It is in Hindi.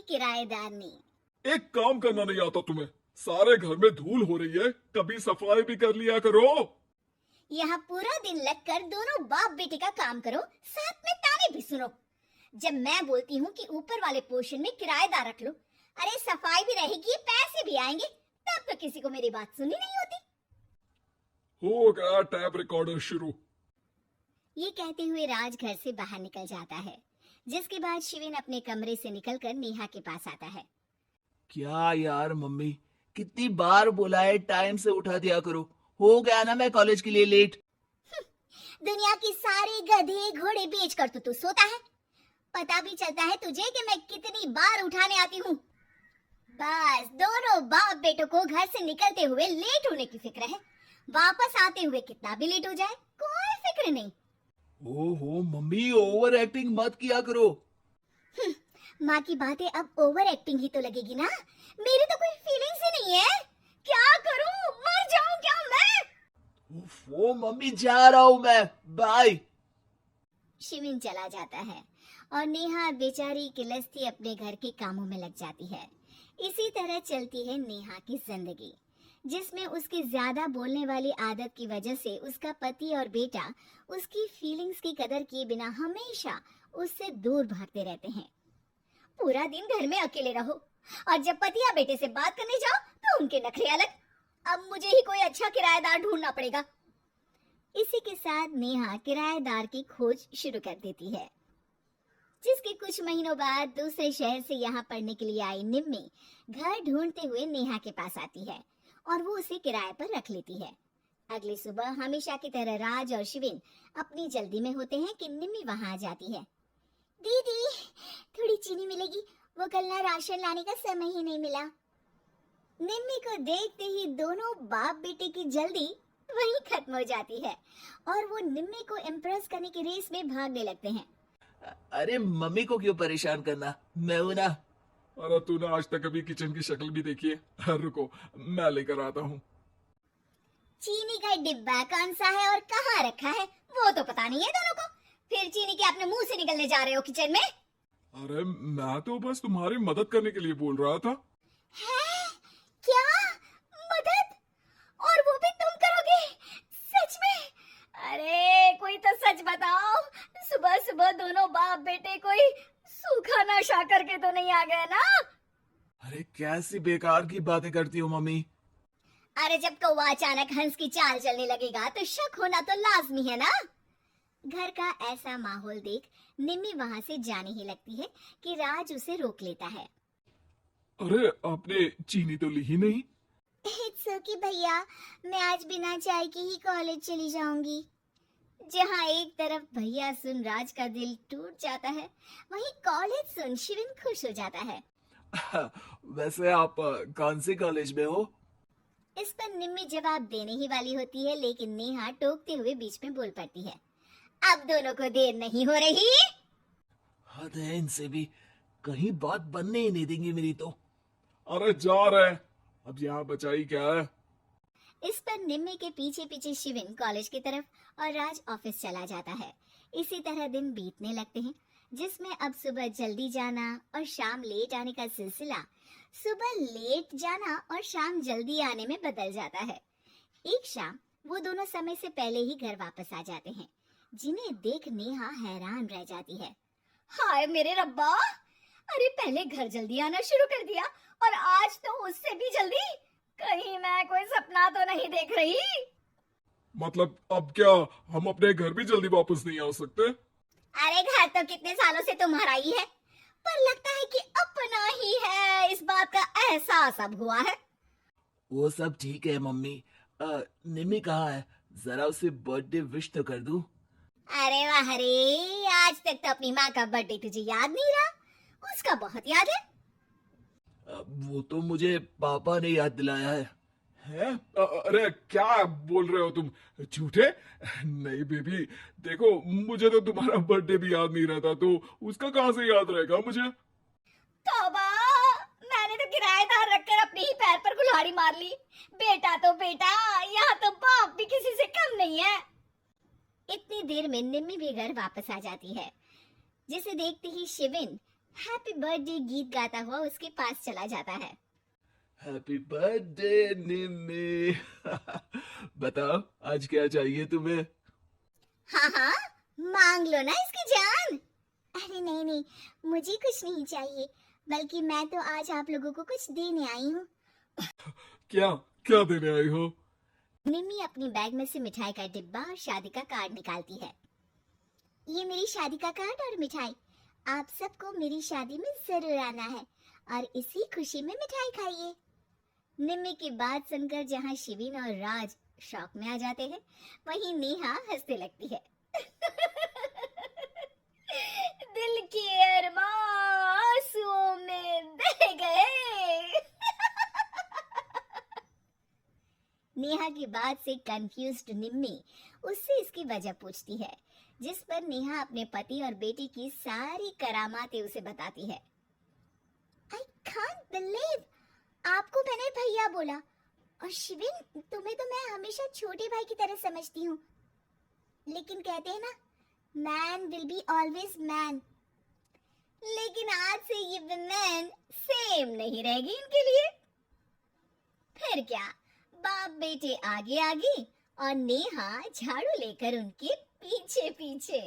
किराएदार ने। एक काम करना नहीं आता तुम्हें? सारे घर में धूल हो रही है, कभी सफाई भी कर लिया करो। यहाँ पूरा दिन लगकर दोनों बाप बेटे का काम करो, साथ में ताने भी सुनो। जब मैं बोलती हूँ कि ऊपर वाले पोर्शन में किराएदार रख लो, अरे सफाई भी रहेगी, पैसे भी आएंगे, तब तो किसी को मेरी बात सुननी नहीं होती। हो गया टैप रिकॉर्डर शुरू। ये कहते हुए राज घर से बाहर निकल जाता है, जिसके बाद शिविन अपने कमरे से निकलकर नेहा के पास आता है। क्या यार मम्मी, कितनी बार बोला है टाइम से उठा दिया करो। हो गया ना मैं कॉलेज के लिए लेट। दुनिया की सारे गधे घोड़े बेचकर तो तू सोता है। पता भी चलता है तुझे कि मैं कितनी बार उठाने आती हूँ। बस दोनों बाप बेटों को घर से निकलते हुए लेट होने की फिक्र है, वापस आते हुए कितना भी लेट हो जाए कोई फिक्र नहीं। ओहो मम्मी, ओवर एक्टिंग मत किया करो। माँ की बातें अब ओवर एक्टिंग ही तो लगेगी ना। मेरी तो कोई फीलिंग्स ही नहीं है। क्या करूं, मर जाऊं क्या मैं? ओ मम्मी, जा रहा हूँ मैं, बाय। शिविन चला जाता है और नेहा बेचारी किलस्ती अपने घर के कामों में लग जाती है। इसी तरह चलती है नेहा की जिंदगी, जिसमें उसकी ज्यादा बोलने वाली आदत की वजह से उसका पति और बेटा उसकी फीलिंग्स की कदर किए बिना हमेशा उससे दूर भागते रहते हैं। पूरा दिन घर में अकेले रहो और जब पति या बेटे से बात करने जाओ तो उनके नखरे अलग। अब मुझे ही कोई अच्छा किराएदार ढूंढना पड़ेगा। इसी के साथ नेहा किराएदार की खोज शुरू कर देती है, जिसके कुछ महीनों बाद दूसरे शहर से यहाँ पढ़ने के लिए आई निम्मी घर ढूंढते हुए नेहा के पास आती है और वो उसे किराए पर रख लेती है। अगली सुबह हमेशा की तरह राज और शिविन अपनी जल्दी में होते हैं कि निम्मी वहां आ जाती है। दीदी, थोड़ी चीनी मिलेगी, वो कल ना राशन लाने का समय ही नहीं मिला। निम्मी को देखते ही दोनों बाप बेटे की जल्दी वहीं खत्म हो जाती है और वो निम्मी को इम्प्रेस करने की रेस में भागने लगते हैं। अरे मम्मी को क्यों परेशान करना, मैं हूं ना। अरे तूने आज तक कभी किचन की शक्ल भी देखी है? रुको, मैं लेकर आता हूँ। चीनी का डिब्बा कौन सा है और कहाँ रखा है वो तो पता नहीं है दोनों को। फिर चीनी के अपने मुंह से निकलने जा रहे हो किचन में? अरे मैं तो बस तुम्हारी मदद करने के लिए बोल रहा था। है? क्या मदद? और वो भी तुम करोगे? सच में? अरे कोई तो सच बताओ। सुबह सुबह दोनों बाप बेटे कोई सूखा नशा करके तो नहीं आ गए ना? अरे कैसी बेकार की बातें करती हो मम्मी। अरे जब कौवा अचानक हंस की चाल चलने लगेगा तो शक होना तो लाजमी है ना। घर का ऐसा माहौल देख निम्मी वहां से जाने ही लगती है कि राज उसे रोक लेता है। अरे आपने चीनी तो ली ही नहीं? इट्स ओके भैया, मैं आज बिना चाय के ही कॉलेज चली जाऊंगी। जहाँ एक तरफ भैया सुन राज का दिल टूट जाता है, वहीं कॉलेज सुन शिविन खुश हो जाता है। वैसे आप कौन से कॉलेज में हो? इस पर निम्मी जवाब देने ही वाली होती है, लेकिन नेहा टोकते हुए बीच में बोल पड़ती है। अब दोनों को देर नहीं हो रही। हद है इनसे भी, कहीं बात बनने ही नहीं देंगी मेरी तो। अरे जा रहे हैं, अब यहाँ बचाई क्या है? इस पर निम्मी के पीछे पीछे शिविन कॉलेज की तरफ और राज ऑफिस चला जाता है। इसी तरह दिन बीतने लगते हैं, जिसमें अब सुबह जल्दी जाना और शाम लेट आने का सिलसिला सुबह लेट जाना और शाम जल्दी आने में बदल जाता है। एक शाम वो दोनों समय से पहले ही घर वापस आ जाते हैं, जिन्हें देख नेहा हैरान रह जाती है। हाय मेरे रब्बा, अरे पहले घर जल्दी आना शुरू कर दिया और आज तो उससे भी जल्दी। कहीं मैं कोई सपना तो नहीं देख रही? मतलब अब क्या हम अपने घर भी जल्दी वापस नहीं आ सकते? अरे घर तो कितने सालों से तुम्हारा ही है, पर लगता है कि अपना ही है, इस बात का एहसास अब हुआ है। वो सब ठीक है मम्मी। निम्मी कहाँ है? जरा उसे बर्थडे विश तो कर दूं। अरे वाह रे, आज तक तो अपनी माँ का बर्थडे तुझे याद नहीं रहा? उसका बहुत याद है। वो तो मुझे पापा ने याद दिलाया है। हैं? अरे क्या बोल रहे हो तुम? झूठे? नहीं बेबी, देखो मुझे तो तुम्हारा बर्थडे भी याद नहीं रहता, तो उसका कहाँ से याद रहेगा मुझे? तौबा, मैंने तो किराएदार रखकर अपने ही पैर पर कुल्हाड़ी मार ली। बेटा तो बेटा, यहाँ तो बाप भी किसी से कम नहीं है। इतनी देर में निम्मी भी घर वापस आ जाती है, जिसे देखते ही शिविन हैप्पी बर्थडे गीत गाता हुआ उसके पास चला जाता है। हैप्पी बर्थडे निम्मी। बताओ आज क्या चाहिए तुम्हें? हाँ हाँ, मांग लो ना इसकी जान। अरे नहीं नहीं, मुझे कुछ नहीं चाहिए, बल्कि मैं तो आज आप लोगों को कुछ देने आई हूँ। क्या क्या देने आई हो? निम्मी अपनी बैग में से मिठाई का डिब्बा और शादी का कार्ड निकालती है। ये मेरी शादी का कार्ड और मिठाई, आप सबको मेरी शादी में जरूर आना है और इसी खुशी में मिठाई खाइए। निम्मी की बात सुनकर जहाँ शिविन और राज शॉक में आ जाते हैं, वहीं नेहा हंसने लगती है। दिल के अरमां आंसुओं में बह गए। नेहा की बात से कंफ्यूज्ड निम्मी उससे इसकी वजह पूछती है, जिस पर नेहा अपने पति और बेटी की सारी करामातें उसे बताती है। I can't believe आपको मैंने भैया बोला, और शिविन तुम्हें तो मैं हमेशा छोटे भाई की तरह समझती हूँ, लेकिन कहते हैं ना, man will be always man. लेकिन आज से ये विमेन सेम नहीं रहेगी इनके लिए। फिर क्या, बाप बेटे आगे आगे और नेहा झाड़ू लेकर उनके पीछे पीछे।